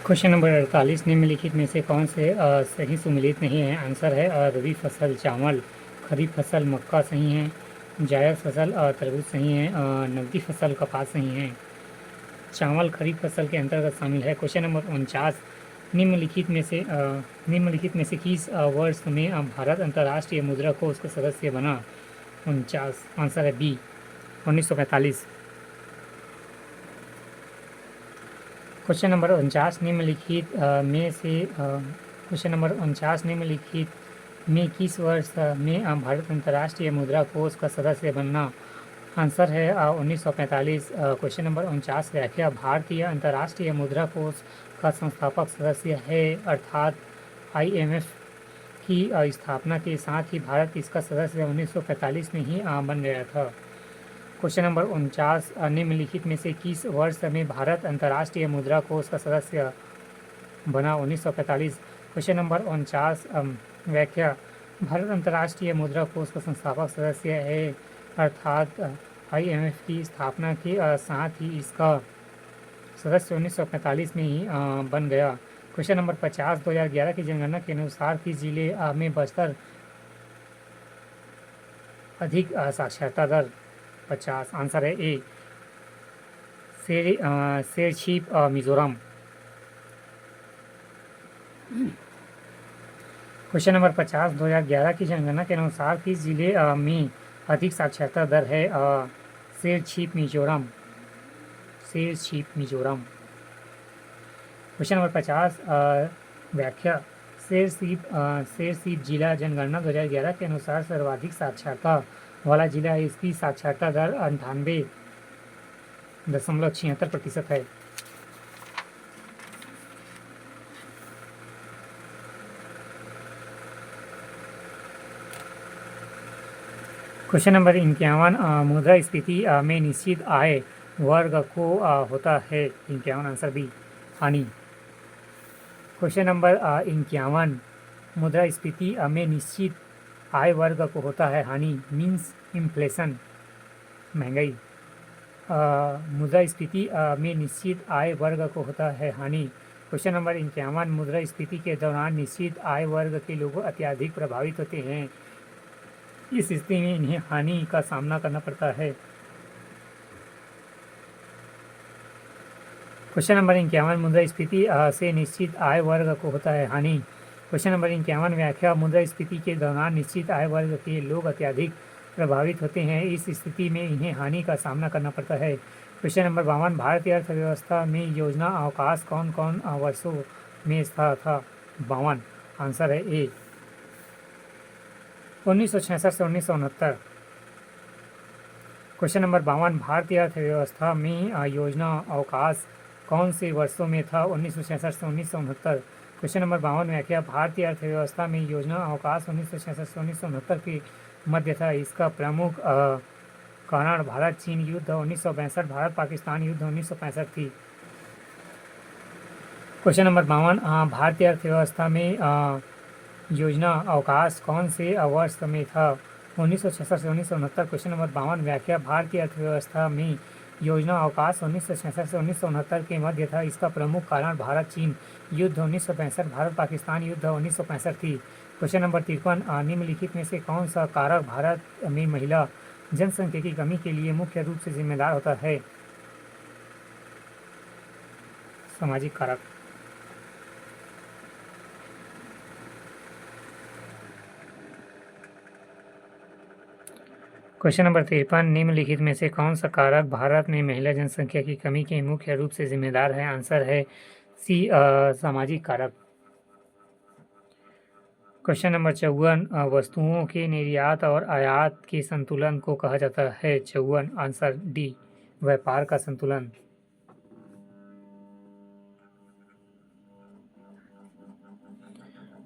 Question number 48 निम्नलिखित में से कौन से सही सुमेलित नहीं है। आंसर है रबी फसल चावल, खरीफ फसल मक्का सही है, जायद फसल तरबूज सही है, नकदी फसल कपास सही है। चावल खरीफ फसल के अंतर्गत शामिल है। क्वेश्चन नंबर 49 निम्नलिखित में से किस वर्ष में भारत अंतर्राष्ट्रीय मुद्रा कोष का सदस्य बना। 49 आंसर है बी 1945। क्वेश्चन नंबर 49 निम्नलिखित में किस वर्ष में भारत अंतर्राष्ट्रीय मुद्रा कोष का सदस्य बनना। आंसर है 1945। क्वेश्चन नंबर 49 व्याख्या। भारतीय अंतर्राष्ट्रीय मुद्रा कोष का संस्थापक सदस्य है अर्थात IMF की स्थापना के साथ ही भारत इसका सदस्य 1945 में ही बन गया था। क्वेश्चन नंबर 49 निम्नलिखित में से किस वर्ष में भारत अंतर्राष्ट्रीय मुद्रा कोष का सदस्य बना। 1945। क्वेश्चन नंबर 49 व्याख्या। भारत अंतर्राष्ट्रीय मुद्रा कोष का संस्थापक सदस्य है अर्थात IMF की स्थापना के साथ ही इसका सदस्य 1945 में ही बन गया। क्वेश्चन नंबर 50 2011 की जनगणना के अनुसार किस जिले में बस्तर अधिक साक्षरता दर। 50 आंसर है ए शेरछीप मिजोरम। क्वेश्चन नंबर 50 2011 की जनगणना के अनुसार किस जिले में अधिक साक्षरता दर है। शेरछीप मिजोरम। क्वेश्चन नंबर 50 व्याख्या। शेरछीप जिला जनगणना 2011 के अनुसार सर्वाधिक साक्षरता वाला जिला है। इसकी साक्षरता दर 98.76% है। क्वेश्चन नंबर 51 मुद्रास्फीति में निश्चित आय वर्ग को होता है। 51 आंसर बी हानि। क्वेश्चन नंबर 51 मुद्रास्फीति में निश्चित आय वर्ग को होता है हानि मीन्स इन्फ्लेशन महंगाई। मुद्रास्फीति में निश्चित आय वर्ग को होता है हानि। क्वेश्चन नंबर 51 मुद्रास्फीति के दौरान निश्चित आय वर्ग के लोग अत्यधिक प्रभावित होते हैं। इस स्थिति में इन्हें हानि का सामना करना पड़ता है। क्वेश्चन नंबर 51 मुद्रास्फीति से निश्चित आय वर्ग को होता है हानि। क्वेश्चन नंबर 51 व्याख्या। मुद्रास्फीति के दौरान निश्चित आय वर्ग के लोग अत्यधिक प्रभावित होते हैं। इस स्थिति में इन्हें हानि का सामना करना पड़ता है। क्वेश्चन नंबर 52 भारतीय अर्थव्यवस्था में योजना अवकाश कौन कौन वर्षों में था। 52 आंसर है ए 1966 से 1969। क्वेश्चन नंबर 52 भारतीय अर्थव्यवस्था में योजना अवकाश कौन से वर्षों में था। 1966 से 1969। क्वेश्चन नंबर 52 व्याख्या। भारतीय अर्थव्यवस्था में योजना अवकाश 1966 से 1969 के मध्य था। इसका प्रमुख कारण भारत चीन युद्ध 1962, भारत पाकिस्तान युद्ध 1965 थी। क्वेश्चन नंबर 52 भारतीय अर्थव्यवस्था में योजना अवकाश कौन से वर्ष में था। 1966 से 1969। क्वेश्चन नंबर 52 व्याख्या। भारतीय अर्थव्यवस्था में योजना अवकाश 1966 से 1969 के मध्य था। इसका प्रमुख कारण भारत चीन युद्ध 1965, भारत पाकिस्तान युद्ध 1965 थी। क्वेश्चन नंबर 53 निम्नलिखित में से कौन सा कारक भारत में महिला जनसंख्या की कमी के लिए मुख्य रूप से जिम्मेदार होता है। सामाजिक कारक। क्वेश्चन नंबर 53 निम्नलिखित में से कौन सा कारक भारत में महिला जनसंख्या की कमी के मुख्य रूप से जिम्मेदार है। आंसर है सी सामाजिक कारक। क्वेश्चन नंबर 54 वस्तुओं के निर्यात और आयात के संतुलन को कहा जाता है। 54 आंसर डी व्यापार का संतुलन।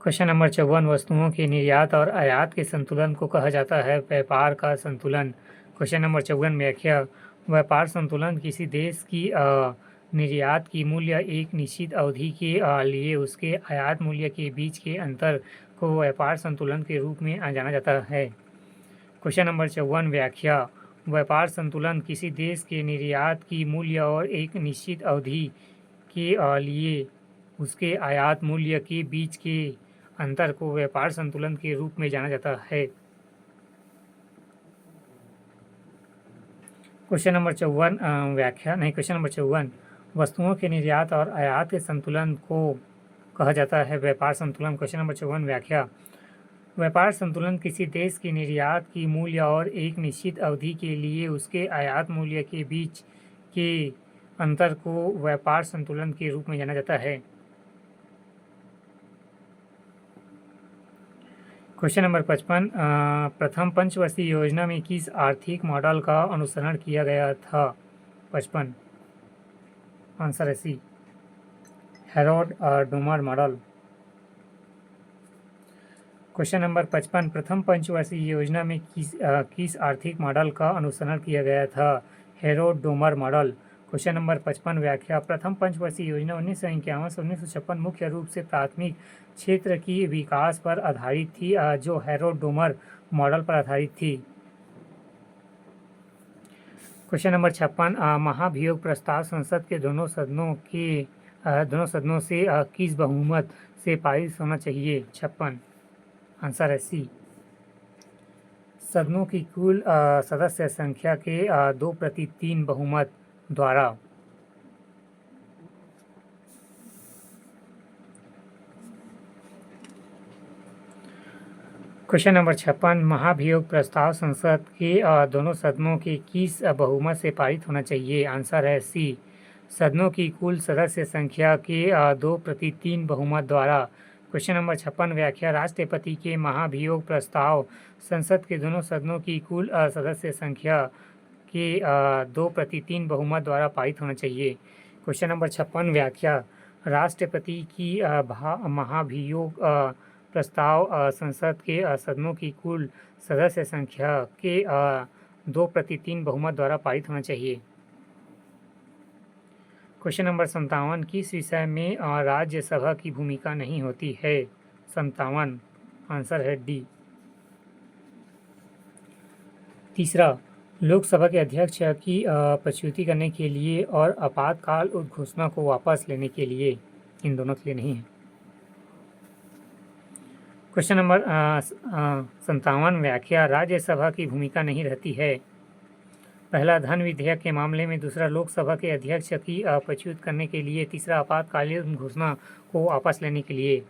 क्वेश्चन नंबर 54 वस्तुओं के निर्यात और आयात के संतुलन को कहा जाता है व्यापार का संतुलन। क्वेश्चन नंबर 54 व्याख्या। व्यापार संतुलन किसी देश की निर्यात की मूल्य एक निश्चित अवधि के लिए उसके आयात मूल्य के बीच के अंतर को व्यापार संतुलन के रूप में जाना जाता है। क्वेश्चन नंबर 54 व्याख्या। व्यापार संतुलन किसी देश के निर्यात की मूल्य और एक निश्चित अवधि के लिए उसके आयात मूल्य के बीच के अंतर को व्यापार संतुलन के रूप में जाना जाता है। क्वेश्चन नंबर 54 वस्तुओं के निर्यात और आयात के संतुलन को कहा जाता है व्यापार संतुलन। क्वेश्चन नंबर 54 व्याख्या। व्यापार संतुलन किसी देश के निर्यात की मूल्य और एक निश्चित अवधि के लिए उसके आयात मूल्य के बीच के अंतर को व्यापार संतुलन के रूप में जाना जाता है। क्वेश्चन नंबर 55 प्रथम पंचवर्षीय योजना में किस आर्थिक मॉडल का अनुसरण किया गया था? 55 आंसर है C, Harrod Domar model. Question number 55 प्रथम पंचवर्षीय योजना में किस आर्थिक मॉडल का अनुसरण किया गया था? Herod Domar model. Question number 55 व्याख्या। प्रथम पंचवर्षीय योजना 1951 से 1956 मुख्य रूप से प्राथमिक क्षेत्र की विकास पर आधारित थी, जो हेरोड डोमर मॉडल पर आधारित थी। क्वेश्चन नंबर 56 महाभियोग प्रस्ताव संसद के दोनों सदनों से किस बहुमत से पारित होना चाहिए? 56 आंसर है सी, सदनों की कुल सदस्य संख्या के 2/3 बहुमत द्वारा। क्वेश्चन नंबर 56 महाभियोग प्रस्ताव संसद के दोनों सदनों के किस बहुमत से पारित होना चाहिए? आंसर है सी, सदनों की कुल सदस्य संख्या के 2/3 बहुमत द्वारा। क्वेश्चन नंबर 56 व्याख्या। राष्ट्रपति के महाभियोग प्रस्ताव संसद के दोनों सदनों की कुल सदस्य संख्या के 2/3 बहुमत द्वारा पारित होना चाहिए। क्वेश्चन नंबर 56 व्याख्या। राष्ट्रपति की महाभियोग प्रस्ताव संसद के सदनों की कुल सदस्य संख्या के 2/3 बहुमत द्वारा पारित होना चाहिए। क्वेश्चन नंबर 57 किस विषय में राज्यसभा की भूमिका नहीं होती है? 57 आंसर है डी। तीसरा, लोकसभा के अध्यक्ष की प्रस्तुति करने के लिए और आपातकाल उद्घोषणा को वापस लेने के लिए, इन दोनों के लिए नहीं है। क्वेश्चन नंबर 57 व्याख्या। राज्यसभा की भूमिका नहीं रहती है। पहला, धन विधेयक के मामले में। दूसरा, लोकसभा के अध्यक्ष की प्रस्तुत करने के लिए। तीसरा, आपातकालीन घोषणा को वापस लेने के लिए।